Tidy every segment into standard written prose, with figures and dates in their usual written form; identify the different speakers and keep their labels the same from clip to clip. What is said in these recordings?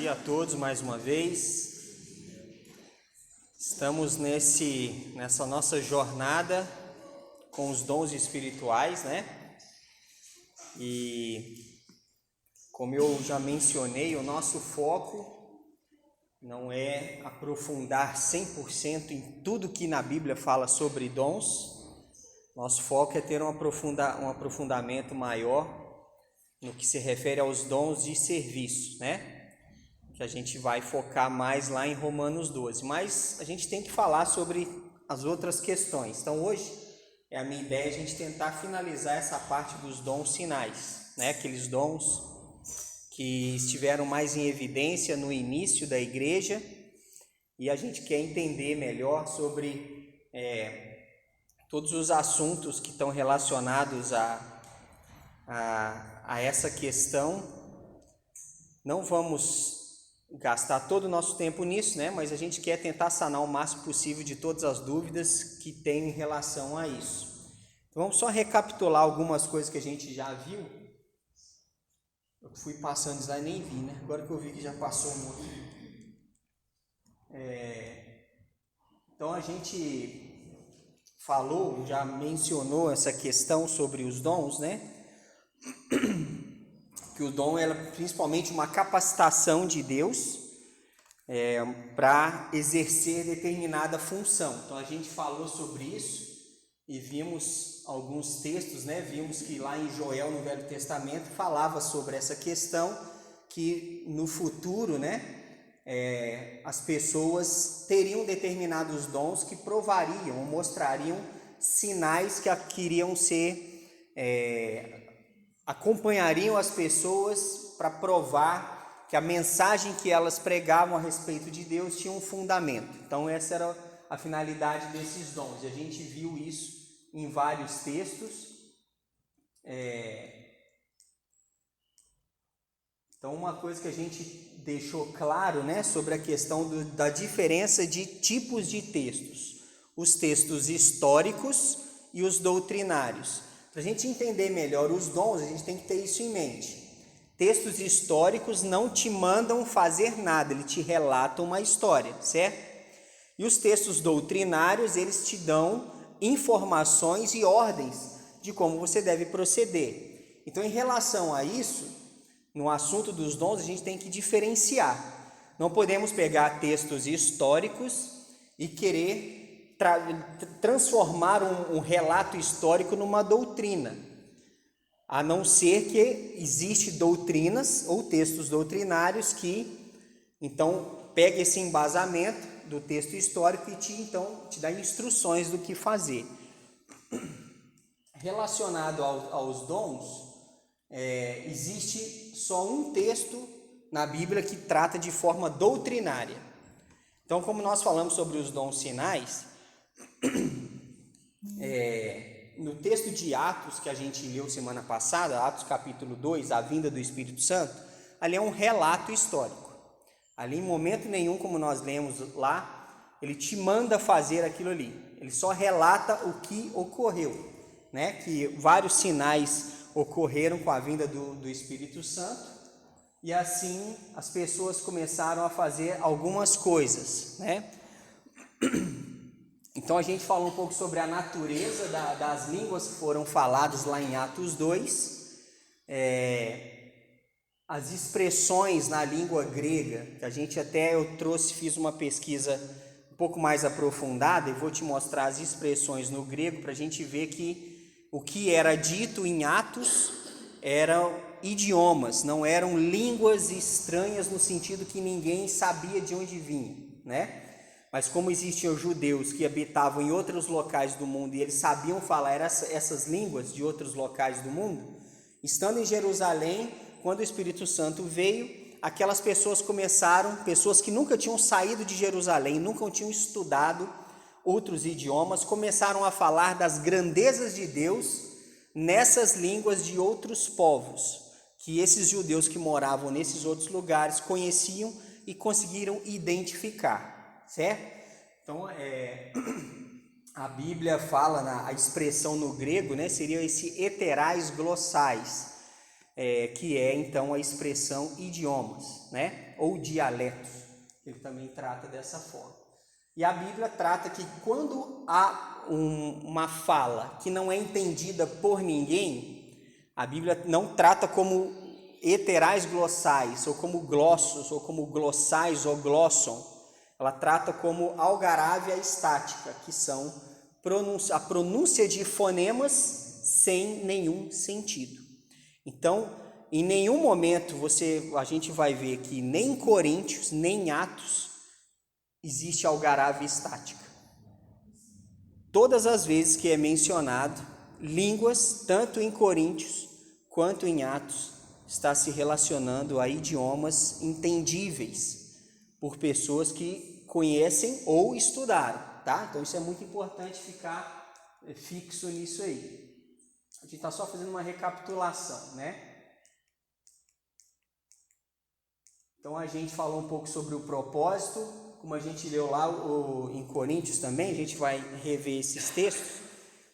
Speaker 1: dia a todos mais uma vez. Estamos nessa nossa jornada com os dons espirituais, né? E como eu já mencionei, o nosso foco não é aprofundar 100% em tudo que na Bíblia fala sobre dons. Nosso foco é ter um aprofundamento maior no que se refere aos dons de serviço, né? Que a gente vai focar mais lá em Romanos 12. Mas a gente tem que falar sobre as outras questões. Então hoje é a minha ideia a gente tentar finalizar essa parte dos dons sinais, né? Aqueles dons que estiveram mais em evidência no início da igreja, e a gente quer entender melhor sobre todos os assuntos que estão relacionados a essa questão. Não vamos gastar todo o nosso tempo nisso, né? Mas a gente quer tentar sanar o máximo possível de todas as dúvidas que tem em relação a isso. Então, vamos só recapitular algumas coisas que a gente já viu. Eu fui passando isso aí, nem vi, né? Agora que eu vi que já passou um outro. Então a gente falou, já mencionou essa questão sobre os dons, né? Que o dom é principalmente uma capacitação de Deus para exercer determinada função. Então a gente falou sobre isso e vimos alguns textos, né? Vimos que lá em Joel, no Velho Testamento, falava sobre essa questão, que no futuro, né? As pessoas teriam determinados dons que provariam ou mostrariam sinais que queriam ser... acompanhariam as pessoas para provar que a mensagem que elas pregavam a respeito de Deus tinha um fundamento. Então essa era a finalidade desses dons, e a gente viu isso em vários textos. Então uma coisa que a gente deixou claro, né, sobre a questão da diferença de tipos de textos: os textos históricos e os doutrinários. Para a gente entender melhor os dons, a gente tem que ter isso em mente. Textos históricos não te mandam fazer nada, eles te relatam uma história, certo? E os textos doutrinários, eles te dão informações e ordens de como você deve proceder. Então, em relação a isso, no assunto dos dons, a gente tem que diferenciar. Não podemos pegar textos históricos e querer transformar um relato histórico numa doutrina, a não ser que existem doutrinas ou textos doutrinários que, então, pega esse embasamento do texto histórico e te dá instruções do que fazer. Relacionado aos dons, existe só um texto na Bíblia que trata de forma doutrinária. Então, como nós falamos sobre os dons sinais, no texto de Atos que a gente leu semana passada, Atos capítulo 2, a vinda do Espírito Santo, ali é um relato histórico. Ali em momento nenhum, como nós lemos lá, ele te manda fazer aquilo ali. Ele só relata o que ocorreu, né? Que vários sinais ocorreram com a vinda do Espírito Santo, e assim as pessoas começaram a fazer algumas coisas, né? Então a gente falou um pouco sobre a natureza das línguas que foram faladas lá em Atos 2, as expressões na língua grega, que a gente fiz uma pesquisa um pouco mais aprofundada, e vou te mostrar as expressões no grego para a gente ver que o que era dito em Atos eram idiomas, não eram línguas estranhas no sentido que ninguém sabia de onde vinha, né? Mas como existiam judeus que habitavam em outros locais do mundo e eles sabiam falar essas línguas de outros locais do mundo, estando em Jerusalém, quando o Espírito Santo veio, aquelas pessoas pessoas que nunca tinham saído de Jerusalém, nunca tinham estudado outros idiomas, começaram a falar das grandezas de Deus nessas línguas de outros povos, que esses judeus que moravam nesses outros lugares conheciam e conseguiram identificar. Certo? Então, a Bíblia fala, a expressão no grego, né, seria esse heterais glossais, que é então a expressão idiomas, né? Ou dialetos. Ele também trata dessa forma. E a Bíblia trata que quando há uma fala que não é entendida por ninguém, a Bíblia não trata como heterais glossais, ou como glossos, ou como glossais ou glosson. Ela trata como algarávia estática, que são a pronúncia de fonemas sem nenhum sentido. Então, em nenhum momento a gente vai ver que nem em Coríntios, nem em Atos, existe algarávia estática. Todas as vezes que é mencionado, línguas, tanto em Coríntios quanto em Atos, está se relacionando a idiomas entendíveis por pessoas que conhecem ou estudaram, tá? Então isso é muito importante ficar fixo nisso aí. A gente está só fazendo uma recapitulação, né? Então a gente falou um pouco sobre o propósito, como a gente leu lá em Coríntios também, a gente vai rever esses textos,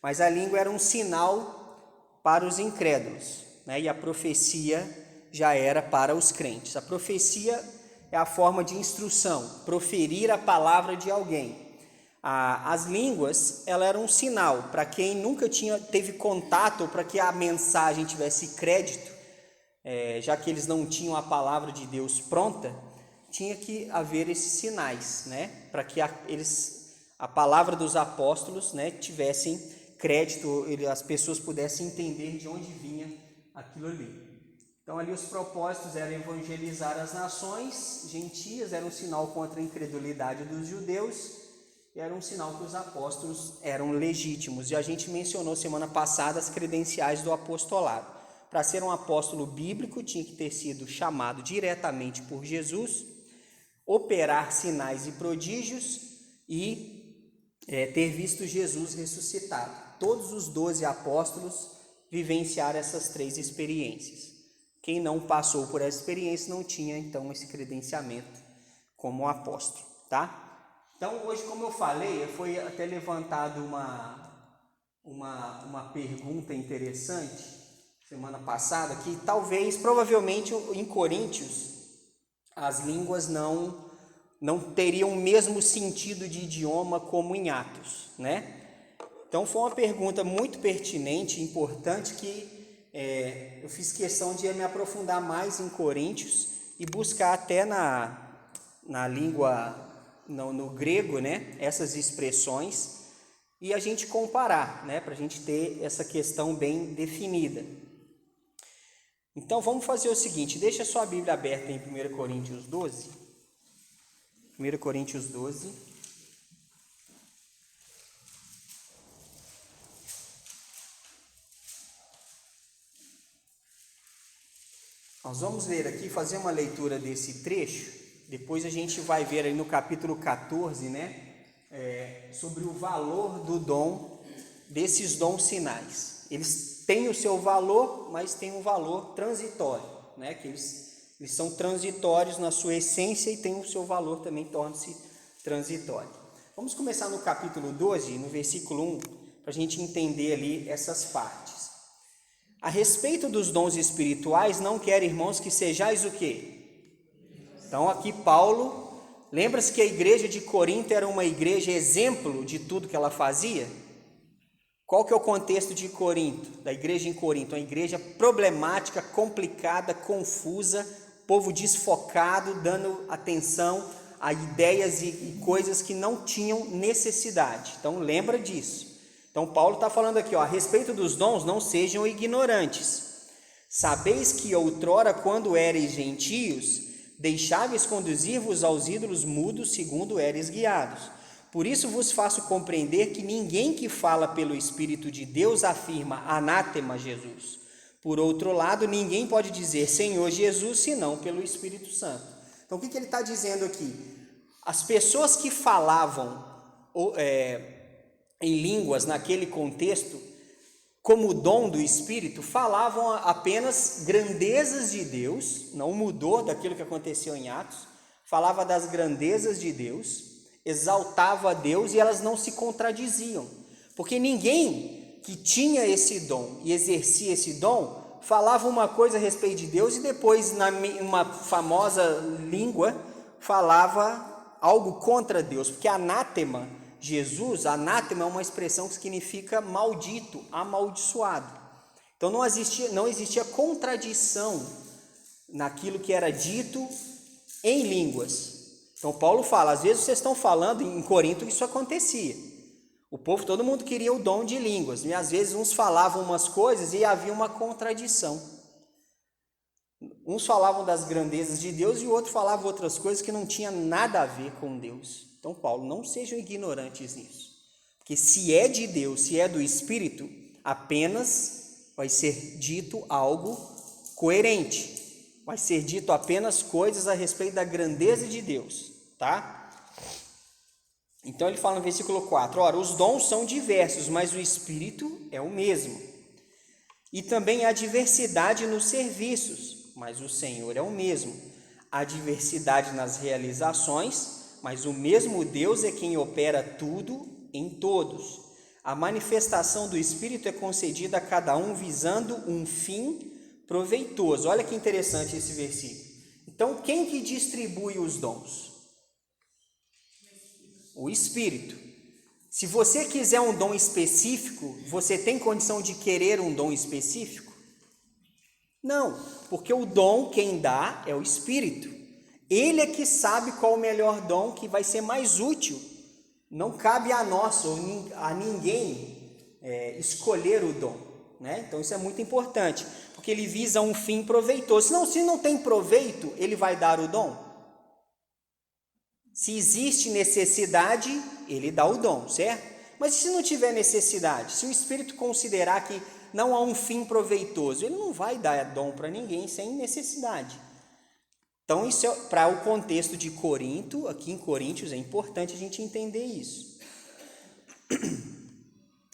Speaker 1: mas a língua era um sinal para os incrédulos, né? E a profecia já era para os crentes. A profecia é a forma de instrução, proferir a palavra de alguém. As línguas, ela era um sinal para quem nunca teve contato, ou para que a mensagem tivesse crédito, já que eles não tinham a palavra de Deus pronta, tinha que haver esses sinais, né? Para que a palavra dos apóstolos, né, tivessem crédito, as pessoas pudessem entender de onde vinha aquilo ali. Então ali os propósitos eram evangelizar as nações gentias, era um sinal contra a incredulidade dos judeus, e era um sinal que os apóstolos eram legítimos. E a gente mencionou semana passada as credenciais do apostolado. Para ser um apóstolo bíblico, tinha que ter sido chamado diretamente por Jesus, operar sinais e prodígios e ter visto Jesus ressuscitado. Todos os 12 apóstolos vivenciaram essas 3 experiências. Quem não passou por essa experiência não tinha, então, esse credenciamento como apóstolo, tá? Então, hoje, como eu falei, foi até levantado uma pergunta interessante semana passada, que provavelmente em Coríntios, as línguas não teriam o mesmo sentido de idioma como em Atos, né? Então foi uma pergunta muito pertinente e importante que eu fiz questão de me aprofundar mais em Coríntios e buscar até na língua, no grego, né, essas expressões e a gente comparar, né, para a gente ter essa questão bem definida. Então vamos fazer o seguinte, deixa a sua Bíblia aberta em 1 Coríntios 12. 1 Coríntios 12. Nós vamos ler aqui, fazer uma leitura desse trecho, depois a gente vai ver aí no capítulo 14, né, sobre o valor do dom, desses dons sinais. Eles têm o seu valor, mas têm um valor transitório, né, que eles são transitórios na sua essência e têm o seu valor também, torna-se transitório. Vamos começar no capítulo 12, no versículo 1, para a gente entender ali essas partes. A respeito dos dons espirituais, não quero, irmãos, que sejais o quê? Então aqui Paulo, lembra-se que a igreja de Corinto era uma igreja exemplo de tudo que ela fazia? Qual que é o contexto de Corinto, da igreja em Corinto? Uma igreja problemática, complicada, confusa, povo desfocado, dando atenção a ideias e coisas que não tinham necessidade. Então lembra disso. Então Paulo está falando aqui, a respeito dos dons, não sejam ignorantes. Sabeis que outrora, quando éreis gentios, deixáveis conduzir-vos aos ídolos mudos, segundo éreis guiados. Por isso vos faço compreender que ninguém que fala pelo Espírito de Deus afirma anátema Jesus. Por outro lado, ninguém pode dizer Senhor Jesus, senão pelo Espírito Santo. Então o que ele está dizendo aqui? As pessoas que falavam em línguas naquele contexto, como dom do Espírito, falavam apenas grandezas de Deus, não mudou daquilo que aconteceu em Atos, falava das grandezas de Deus, exaltava a Deus e elas não se contradiziam, porque ninguém que tinha esse dom e exercia esse dom falava uma coisa a respeito de Deus e depois, uma famosa língua, falava algo contra Deus, porque anátema, Jesus, anátema é uma expressão que significa maldito, amaldiçoado. Então não existia contradição naquilo que era dito em línguas. Então Paulo fala, às vezes vocês estão falando, em Corinto isso acontecia. O povo, todo mundo queria o dom de línguas, e às vezes uns falavam umas coisas e havia uma contradição. Uns falavam das grandezas de Deus e o outro falava outras coisas que não tinham nada a ver com Deus. Então Paulo, não sejam ignorantes nisso. Porque se é de Deus, se é do Espírito, apenas vai ser dito algo coerente. Vai ser dito apenas coisas a respeito da grandeza de Deus, tá? Então ele fala no versículo 4, ora, os dons são diversos, mas o Espírito é o mesmo. E também há diversidade nos serviços, mas o Senhor é o mesmo. Há diversidade nas realizações, mas o mesmo Deus é quem opera tudo em todos. A manifestação do Espírito é concedida a cada um visando um fim proveitoso. Olha que interessante esse versículo. Então, quem que distribui os dons? O Espírito. Se você quiser um dom específico, você tem condição de querer um dom específico? Não, porque o dom quem dá é o Espírito. Ele é que sabe qual o melhor dom que vai ser mais útil. Não cabe a nós ou a ninguém escolher o dom, né? Então isso é muito importante, porque ele visa um fim proveitoso. Senão, se não tem proveito, ele vai dar o dom? Se existe necessidade, ele dá o dom, certo? Mas se não tiver necessidade, se o Espírito considerar que não há um fim proveitoso, ele não vai dar dom para ninguém sem necessidade. Então, isso é para o contexto de Corinto, aqui em Coríntios, é importante a gente entender isso.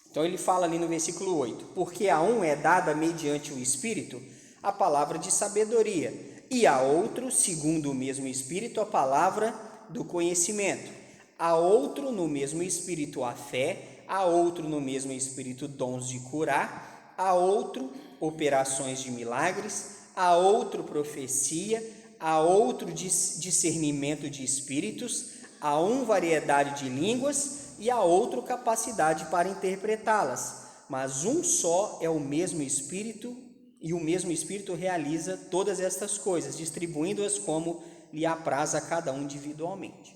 Speaker 1: Então, ele fala ali no versículo 8, porque a um é dada mediante o Espírito a palavra de sabedoria, e a outro, segundo o mesmo Espírito, a palavra do conhecimento. A outro, no mesmo Espírito, a fé, a outro, no mesmo Espírito, dons de curar, a outro, operações de milagres, a outro, profecia, a outro, discernimento de espíritos, a um, variedade de línguas, e a outro, capacidade para interpretá-las. Mas um só é o mesmo Espírito, e o mesmo Espírito realiza todas estas coisas, distribuindo-as como lhe apraz a cada um individualmente.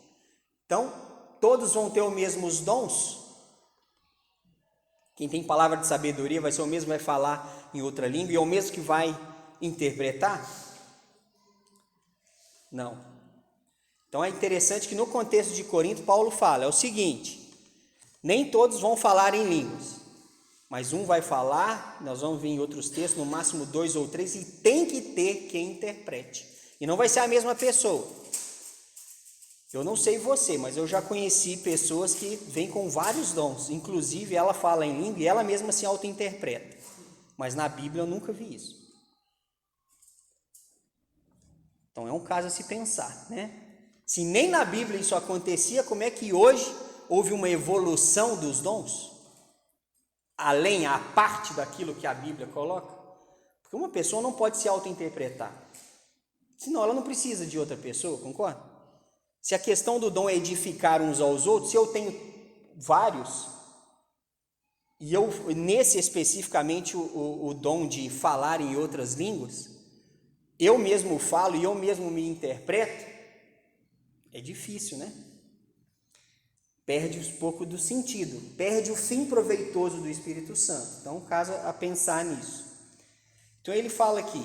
Speaker 1: Então, todos vão ter os mesmos dons? Quem tem palavra de sabedoria vai ser o mesmo que vai falar em outra língua e é o mesmo que vai interpretar? Não. Então é interessante que no contexto de Corinto, Paulo fala, é o seguinte, nem todos vão falar em línguas, mas um vai falar, nós vamos ver em outros textos, no máximo 2 ou 3, e tem que ter quem interprete. E não vai ser a mesma pessoa. Eu não sei você, mas eu já conheci pessoas que vêm com vários dons. Inclusive, ela fala em língua e ela mesma se auto-interpreta. Mas na Bíblia eu nunca vi isso. Então é um caso a se pensar, né? Se nem na Bíblia isso acontecia, como é que hoje houve uma evolução dos dons? Além, a parte daquilo que a Bíblia coloca? Porque uma pessoa não pode se auto-interpretar. Senão ela não precisa de outra pessoa, concorda? Se a questão do dom é edificar uns aos outros, se eu tenho vários, e eu, nesse especificamente, o dom de falar em outras línguas, eu mesmo falo e eu mesmo me interpreto, é difícil, né? Perde um pouco do sentido, perde o fim proveitoso do Espírito Santo. Então, caso a pensar nisso. Então, ele fala aqui,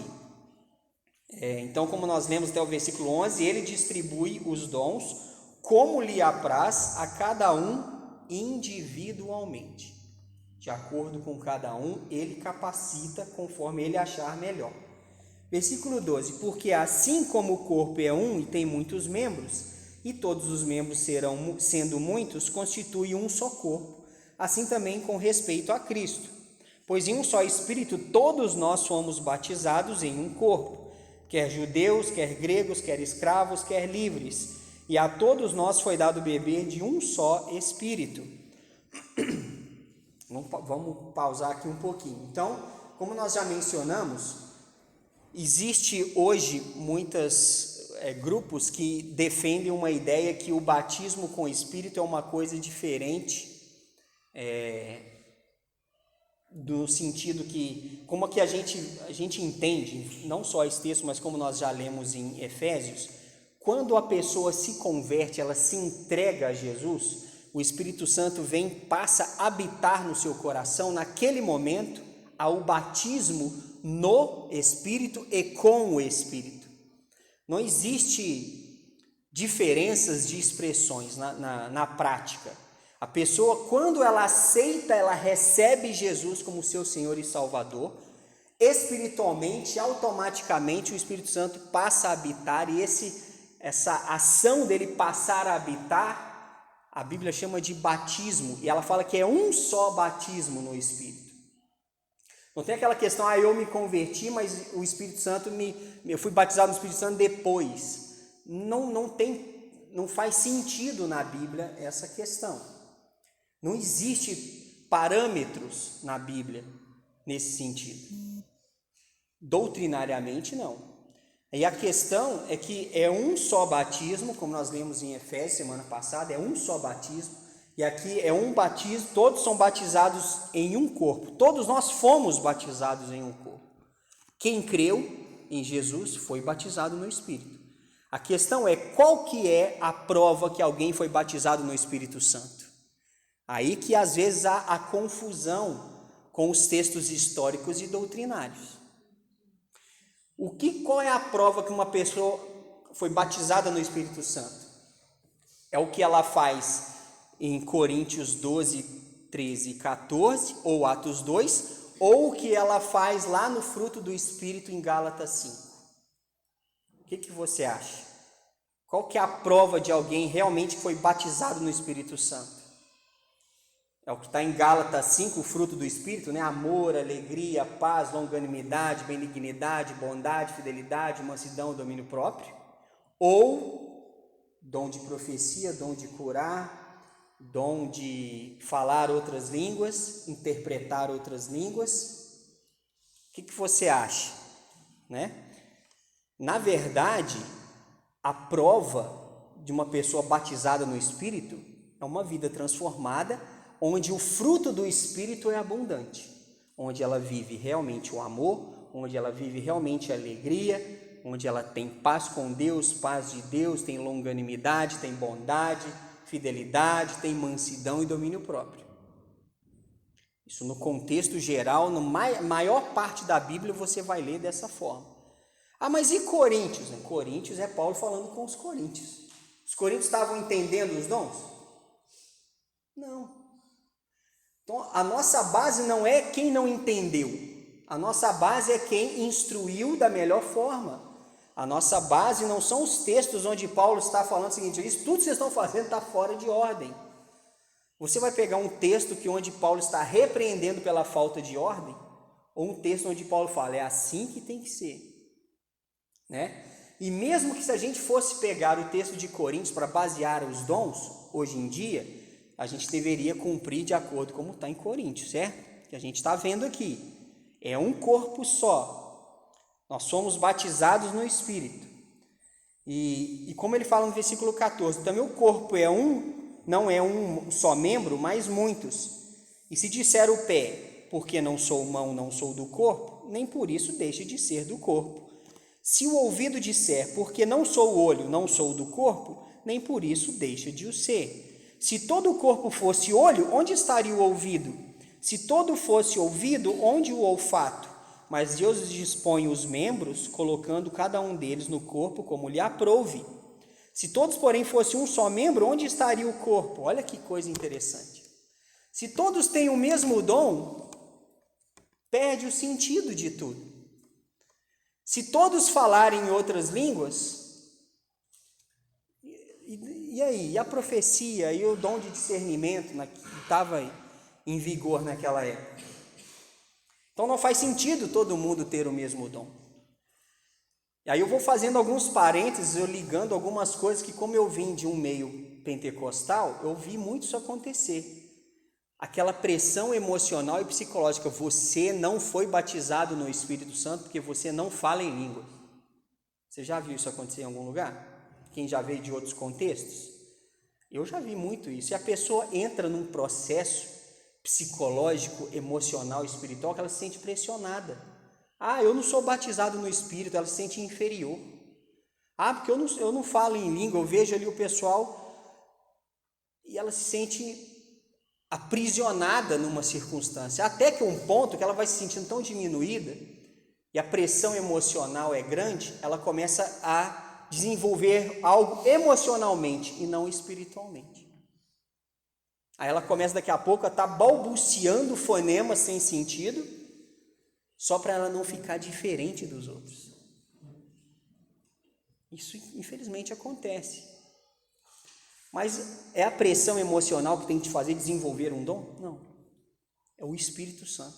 Speaker 1: então, como nós lemos até o versículo 11, ele distribui os dons como lhe apraz a cada um individualmente. De acordo com cada um, ele capacita conforme ele achar melhor. Versículo 12, porque assim como o corpo é um e tem muitos membros, e todos os membros serão, sendo muitos, constituem um só corpo, assim também com respeito a Cristo. Pois em um só Espírito todos nós fomos batizados em um corpo, quer judeus, quer gregos, quer escravos, quer livres, e a todos nós foi dado beber de um só Espírito. Vamos pausar aqui um pouquinho. Então, como nós já mencionamos, existe hoje muitos grupos que defendem uma ideia que o batismo com o Espírito é uma coisa diferente, do sentido que, como que a gente entende, não só esse texto, mas como nós já lemos em Efésios, quando a pessoa se converte, ela se entrega a Jesus, o Espírito Santo vem, passa a habitar no seu coração. Naquele momento, há o batismo no Espírito e com o Espírito. Não existe diferenças de expressões na prática. A pessoa, quando ela aceita, ela recebe Jesus como seu Senhor e Salvador, espiritualmente, automaticamente o Espírito Santo passa a habitar, e essa ação dele passar a habitar, a Bíblia chama de batismo, e ela fala que é um só batismo no Espírito. Não tem aquela questão, eu me converti, mas o Espírito Santo, eu fui batizado no Espírito Santo depois. Não faz sentido na Bíblia essa questão. Não existe parâmetros na Bíblia nesse sentido. Doutrinariamente, não. E a questão é que é um só batismo, como nós lemos em Efésios semana passada, é um só batismo, e aqui é um batismo, todos são batizados em um corpo, todos nós fomos batizados em um corpo. Quem creu em Jesus foi batizado no Espírito. A questão é, qual que é a prova que alguém foi batizado no Espírito Santo? Aí que às vezes há a confusão com os textos históricos e doutrinários. Qual é a prova que uma pessoa foi batizada no Espírito Santo? É o que ela faz em Coríntios 12, 13 e 14, ou Atos 2, ou o que ela faz lá no fruto do Espírito em Gálatas 5. O que você acha? Qual que é a prova de alguém realmente que foi batizado no Espírito Santo? É o que está em Gálatas 5, o fruto do Espírito, né? Amor, alegria, paz, longanimidade, benignidade, bondade, fidelidade, mansidão, domínio próprio. Ou dom de profecia, dom de curar, dom de falar outras línguas, interpretar outras línguas. O que você acha? Né? Na verdade, a prova de uma pessoa batizada no Espírito é uma vida transformada, onde o fruto do Espírito é abundante, onde ela vive realmente o amor, onde ela vive realmente a alegria, onde ela tem paz com Deus, paz de Deus, tem longanimidade, tem bondade, fidelidade, tem mansidão e domínio próprio. Isso no contexto geral, na maior parte da Bíblia você vai ler dessa forma. Mas e Coríntios? Em Coríntios é Paulo falando com os coríntios. Os coríntios estavam entendendo os dons? Não. Então, a nossa base não é quem não entendeu. A nossa base é quem instruiu da melhor forma. A nossa base não são os textos onde Paulo está falando o seguinte: isso tudo que vocês estão fazendo está fora de ordem. Você vai pegar um texto onde Paulo está repreendendo pela falta de ordem, ou um texto onde Paulo fala, é assim que tem que ser. Né? E mesmo que se a gente fosse pegar o texto de Coríntios para basear os dons, hoje em dia, a gente deveria cumprir de acordo como está em Coríntios, certo? Que a gente está vendo aqui. É um corpo só. Nós somos batizados no Espírito. E como ele fala no versículo 14, também o corpo é não é um só membro, mas muitos. E se disser o pé, porque não sou mão, não sou do corpo, nem por isso deixe de ser do corpo. Se o ouvido disser, porque não sou o olho, não sou do corpo, nem por isso deixa de o ser. Se todo o corpo fosse olho, onde estaria o ouvido? Se todo fosse ouvido, onde o olfato? Mas Deus dispõe os membros, colocando cada um deles no corpo como lhe aprouve. Se todos, porém, fossem um só membro, onde estaria o corpo? Olha que coisa interessante. Se todos têm o mesmo dom, perde o sentido de tudo. Se todos falarem em outras línguas, e aí? E a profecia e o dom de discernimento que estava em vigor naquela época? Então não faz sentido todo mundo ter o mesmo dom. E aí eu vou fazendo alguns parênteses, eu ligando algumas coisas que, como eu vim de um meio pentecostal, eu vi muito isso acontecer. aquela pressão emocional e psicológica. Você não foi batizado no Espírito Santo porque você não fala em língua. Você já viu isso acontecer em algum lugar? Quem já veio de outros contextos? Eu já vi muito isso. E a pessoa entra num processo psicológico, emocional, espiritual, que ela se sente pressionada. Eu não sou batizado no Espírito, ela se sente inferior. Porque eu não falo em língua, eu vejo ali o pessoal e ela se sente aprisionada numa circunstância, até que um ponto que ela vai se sentindo tão diminuída e a pressão emocional é grande, ela começa a desenvolver algo emocionalmente e não espiritualmente. Aí ela começa daqui a pouco a estar balbuciando fonemas sem sentido, só para ela não ficar diferente dos outros. Isso infelizmente acontece. Mas é a pressão emocional que tem que te fazer desenvolver um dom? Não. É o Espírito Santo.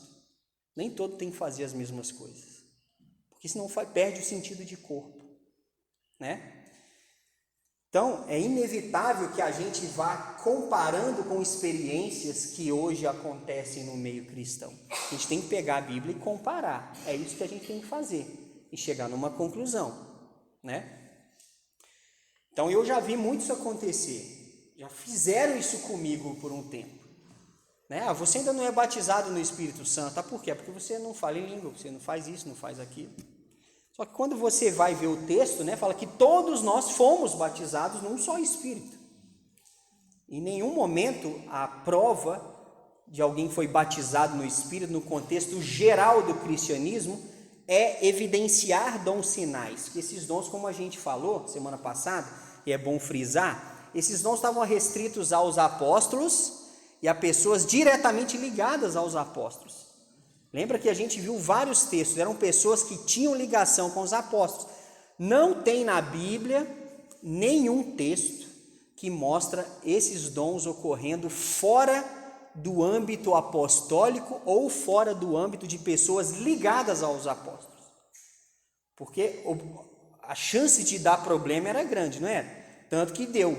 Speaker 1: Nem todo tem que fazer as mesmas coisas. Porque senão perde o sentido de corpo. Né? Então, é inevitável que a gente vá comparando com experiências que hoje acontecem no meio cristão. A gente tem que pegar a Bíblia e comparar. É isso que a gente tem que fazer. E chegar numa conclusão. Né? Então, eu já vi muito isso acontecer. Já fizeram isso comigo por um tempo. Né? Você ainda não é batizado no Espírito Santo. Por quê? Porque você não fala em língua, você não faz isso, não faz aquilo. Só que quando você vai ver o texto, né, fala que todos nós fomos batizados num só Espírito. Em nenhum momento a prova de alguém que foi batizado no Espírito, no contexto geral do cristianismo, é evidenciar dons sinais. Que esses dons, como a gente falou semana passada, e é bom frisar, esses dons estavam restritos aos apóstolos e a pessoas diretamente ligadas aos apóstolos. Lembra que a gente viu vários textos, eram pessoas que tinham ligação com os apóstolos. Não tem na Bíblia nenhum texto que mostra esses dons ocorrendo fora do âmbito apostólico ou fora do âmbito de pessoas ligadas aos apóstolos. Porque a chance de dar problema era grande, não era? Tanto que deu.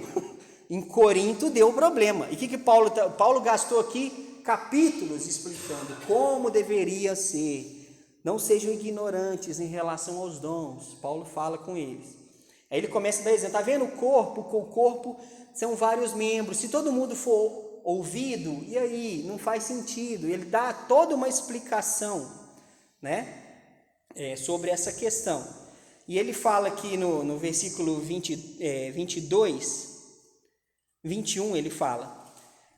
Speaker 1: Em Corinto deu problema. E o que Paulo gastou aqui? Capítulos explicando como deveria ser. Não sejam ignorantes em relação aos dons. Paulo fala com eles. Aí ele começa a dar exemplo. Está vendo o corpo são vários membros. Se todo mundo for ouvido, e aí? Não faz sentido. Ele dá toda uma explicação, né? Sobre essa questão. E ele fala aqui no versículo 22, 21, ele fala: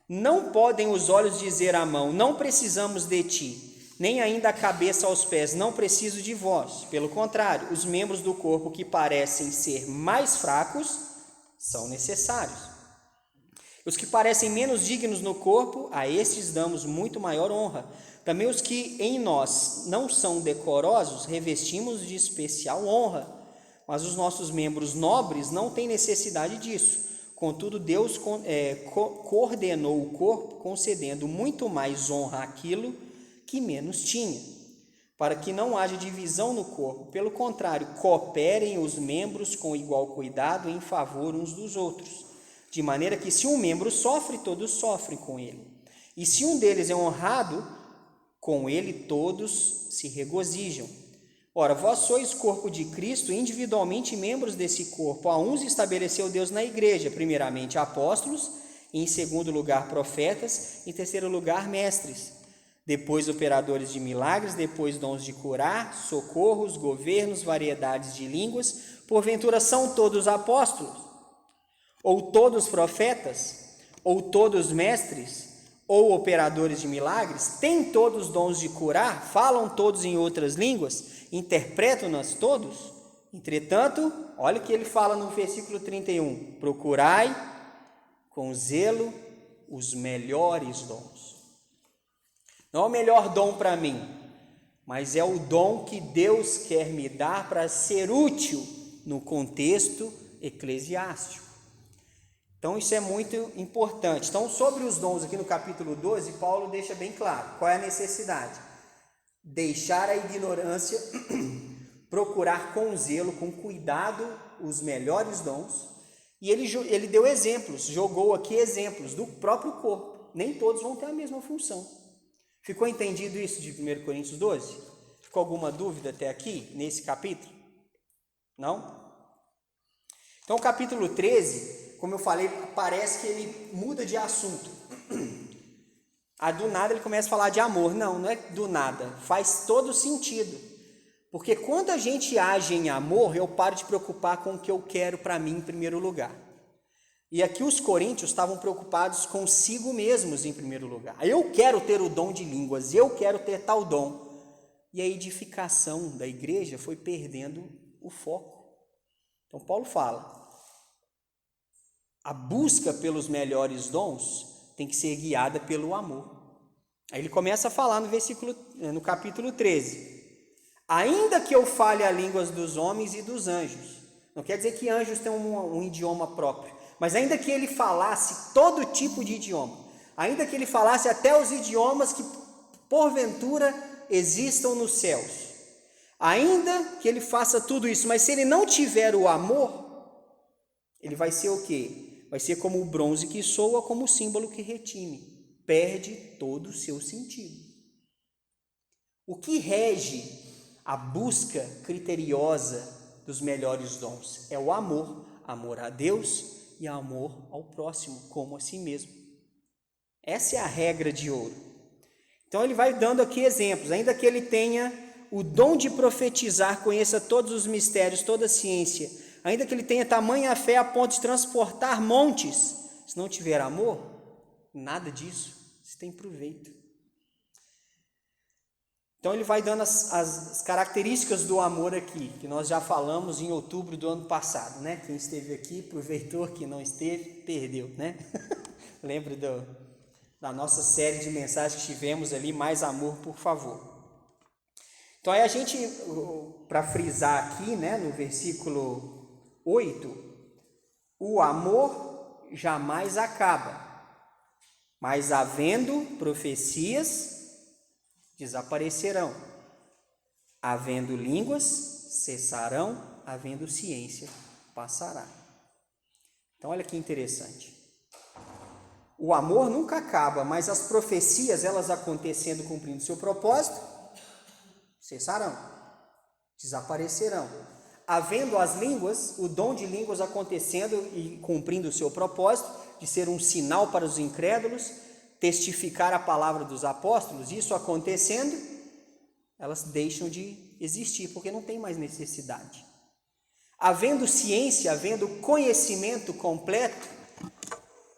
Speaker 1: não podem os olhos dizer à mão, não precisamos de ti, nem ainda a cabeça aos pés, não preciso de vós. Pelo contrário, os membros do corpo que parecem ser mais fracos são necessários. Os que parecem menos dignos no corpo, a estes damos muito maior honra. Também os que em nós não são decorosos, revestimos de especial honra. Mas os nossos membros nobres não têm necessidade disso. Contudo, Deus coordenou o corpo, concedendo muito mais honra àquilo que menos tinha, para que não haja divisão no corpo. Pelo contrário, cooperem os membros com igual cuidado em favor uns dos outros, de maneira que se um membro sofre, todos sofrem com ele. E se um deles é honrado, com ele todos se regozijam. Ora, vós sois corpo de Cristo, individualmente membros desse corpo. A uns estabeleceu Deus na igreja, primeiramente apóstolos, em segundo lugar profetas, em terceiro lugar mestres, depois operadores de milagres, depois dons de curar, socorros, governos, variedades de línguas. Porventura são todos apóstolos? Ou todos profetas? Ou todos mestres? Ou operadores de milagres? Têm todos dons de curar? Falam todos em outras línguas? Interpretam-nas todos? Entretanto, olha o que ele fala no versículo 31. Procurai com zelo os melhores dons. Não é o melhor dom para mim, mas é o dom que Deus quer me dar para ser útil no contexto eclesiástico. Então, isso é muito importante. Então, sobre os dons, aqui no capítulo 12, Paulo deixa bem claro qual é a necessidade. Deixar a ignorância, procurar com zelo, com cuidado, os melhores dons. E ele deu exemplos, jogou aqui exemplos do próprio corpo. nem todos vão ter a mesma função. Ficou entendido isso de 1 Coríntios 12? Ficou alguma dúvida até aqui, nesse capítulo? Não? Então, o capítulo 13, como eu falei, parece que ele muda de assunto. Do nada ele começa a falar de amor. Não, não é do nada. Faz todo sentido. Porque quando a gente age em amor, eu paro de preocupar com o que eu quero para mim em primeiro lugar. E aqui os coríntios estavam preocupados consigo mesmos em primeiro lugar. Eu quero ter o dom de línguas, eu quero ter tal dom. E a edificação da igreja foi perdendo o foco. Então Paulo fala, a busca pelos melhores dons tem que ser guiada pelo amor. Aí ele começa a falar no capítulo 13. Ainda que eu fale a línguas dos homens e dos anjos. Não quer dizer que anjos têm um idioma próprio. Mas ainda que ele falasse todo tipo de idioma. Ainda que ele falasse até os idiomas que porventura existam nos céus. Ainda que ele faça tudo isso. Mas se ele não tiver o amor, ele vai ser o quê? Vai ser como o bronze que soa, como o símbolo que retine. Perde todo o seu sentido. O que rege a busca criteriosa dos melhores dons é o amor. Amor a Deus e amor ao próximo, como a si mesmo. Essa é a regra de ouro. Então ele vai dando aqui exemplos. Ainda que ele tenha o dom de profetizar, conheça todos os mistérios, toda a ciência, ainda que ele tenha tamanha fé a ponto de transportar montes, se não tiver amor, nada disso se tem proveito. Então ele vai dando as características do amor aqui, que nós já falamos em outubro do ano passado, né? Quem esteve aqui aproveitou, quem não esteve, perdeu, né? Lembra da nossa série de mensagens que tivemos ali, mais amor, por favor. Então aí a gente, para frisar aqui, né, no versículo 8, o amor jamais acaba, mas havendo profecias, desaparecerão, havendo línguas, cessarão, havendo ciência, passará. Então olha que interessante. O amor nunca acaba, mas as profecias, elas acontecendo, cumprindo seu propósito, cessarão, desaparecerão. Havendo as línguas, o dom de línguas acontecendo e cumprindo o seu propósito, de ser um sinal para os incrédulos, testificar a palavra dos apóstolos, isso acontecendo, elas deixam de existir, porque não tem mais necessidade. Havendo ciência, havendo conhecimento completo,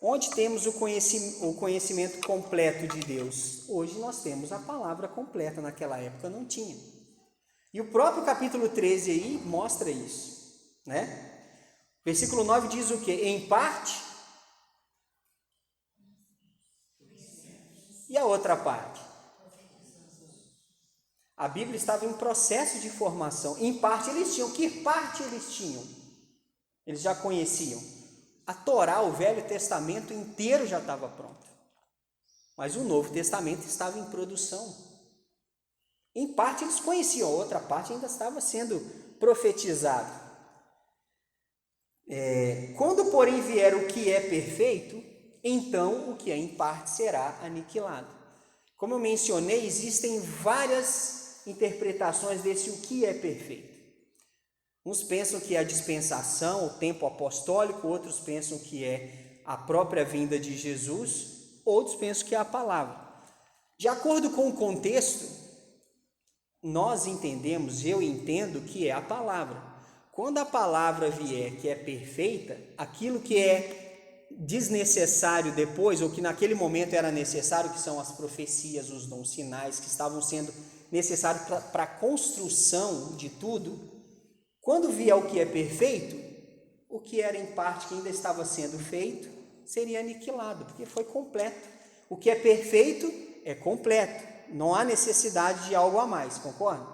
Speaker 1: onde temos o conhecimento completo de Deus? Hoje nós temos a palavra completa, naquela época não tinha. E o próprio capítulo 13 aí mostra isso, né? Versículo 9 diz o quê? Em parte. E a outra parte? A Bíblia estava em processo de formação. Em parte eles tinham. Que parte eles tinham? Eles já conheciam. A Torá, o Velho Testamento inteiro já estava pronto. Mas o Novo Testamento estava em produção. Em parte eles conheciam, a outra parte ainda estava sendo profetizado. Quando, porém, vier o que é perfeito, então o que é em parte será aniquilado. Como eu mencionei, existem várias interpretações desse o que é perfeito. Uns pensam que é a dispensação, o tempo apostólico, outros pensam que é a própria vinda de Jesus, outros pensam que é a palavra. De acordo com o contexto, nós entendemos, eu entendo que é a palavra. Quando a palavra vier que é perfeita, aquilo que é desnecessário depois, ou que naquele momento era necessário, que são as profecias, os dons, sinais, que estavam sendo necessários para a construção de tudo, quando vier o que é perfeito, o que era em parte que ainda estava sendo feito, seria aniquilado, porque foi completo. O que é perfeito é completo, não há necessidade de algo a mais, concorda?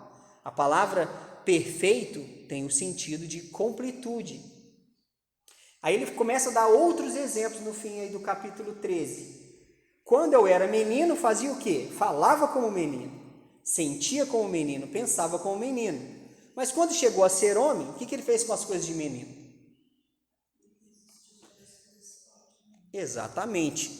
Speaker 1: A palavra perfeito tem o sentido de completude. Aí ele começa a dar outros exemplos no fim aí do capítulo 13. Quando eu era menino, fazia o quê? Falava como menino, sentia como menino, pensava como menino. Mas quando chegou a ser homem, o que ele fez com as coisas de menino? Exatamente.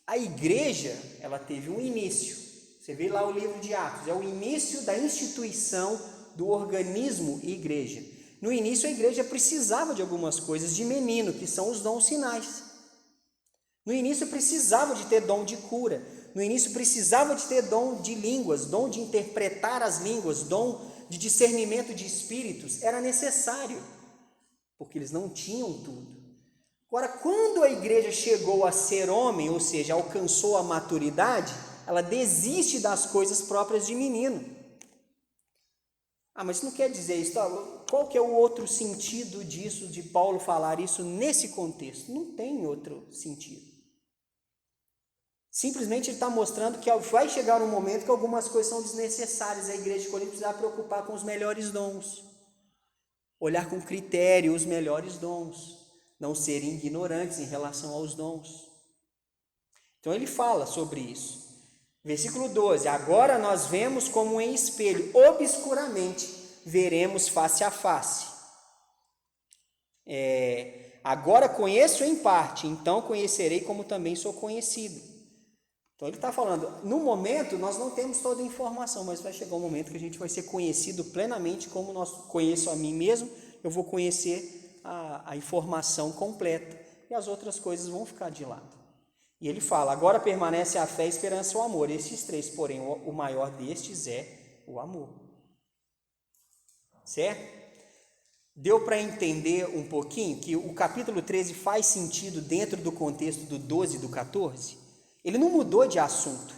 Speaker 1: A igreja, ela teve um início. Você vê lá o livro de Atos, é o início da instituição do organismo igreja. No início a igreja precisava de algumas coisas de menino, que são os dons sinais. No início precisava de ter dom de cura. No início precisava de ter dom de línguas, dom de interpretar as línguas, dom de discernimento de espíritos. Era necessário, porque eles não tinham tudo. Agora, quando a igreja chegou a ser homem, ou seja, alcançou a maturidade, ela desiste das coisas próprias de menino. Mas isso não quer dizer isso. Qual que é o outro sentido disso, de Paulo falar isso nesse contexto? Não tem outro sentido. Simplesmente ele está mostrando que vai chegar um momento que algumas coisas são desnecessárias. A igreja de Corinto precisa preocupar com os melhores dons. Olhar com critério os melhores dons. Não serem ignorantes em relação aos dons. Então ele fala sobre isso. Versículo 12, agora nós vemos como em espelho, obscuramente, veremos face a face. Agora conheço em parte, então conhecerei como também sou conhecido. Então ele está falando, no momento nós não temos toda a informação, mas vai chegar um momento que a gente vai ser conhecido plenamente, como nós conheço a mim mesmo, eu vou conhecer a informação completa, e as outras coisas vão ficar de lado. E ele fala, agora permanece a fé, a esperança e o amor. Esses três, porém, o maior destes é o amor. Certo? Deu para entender um pouquinho que o capítulo 13 faz sentido dentro do contexto do 12 e do 14? Ele não mudou de assunto.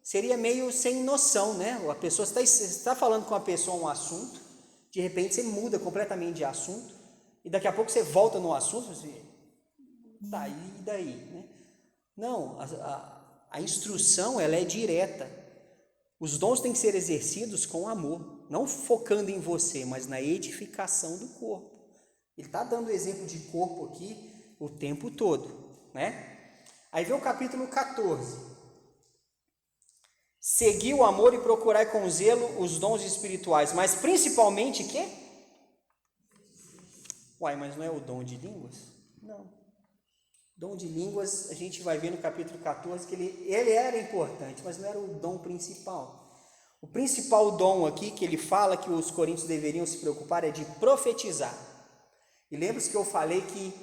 Speaker 1: Seria meio sem noção, né? A pessoa está falando com a pessoa um assunto, de repente você muda completamente de assunto, e daqui a pouco você volta no assunto, você, tá, e daí, né? Não, a instrução ela é direta. Os dons têm que ser exercidos com amor, não focando em você, mas na edificação do corpo. Ele está dando exemplo de corpo aqui o tempo todo, né? Aí vem o capítulo 14. Segui o amor e procurai com zelo os dons espirituais, mas principalmente quê? Mas não é o dom de línguas? Não. Dom de línguas, a gente vai ver no capítulo 14 que ele era importante, mas não era o dom principal. O principal dom aqui que ele fala que os coríntios deveriam se preocupar é de profetizar. E lembre-se que eu falei que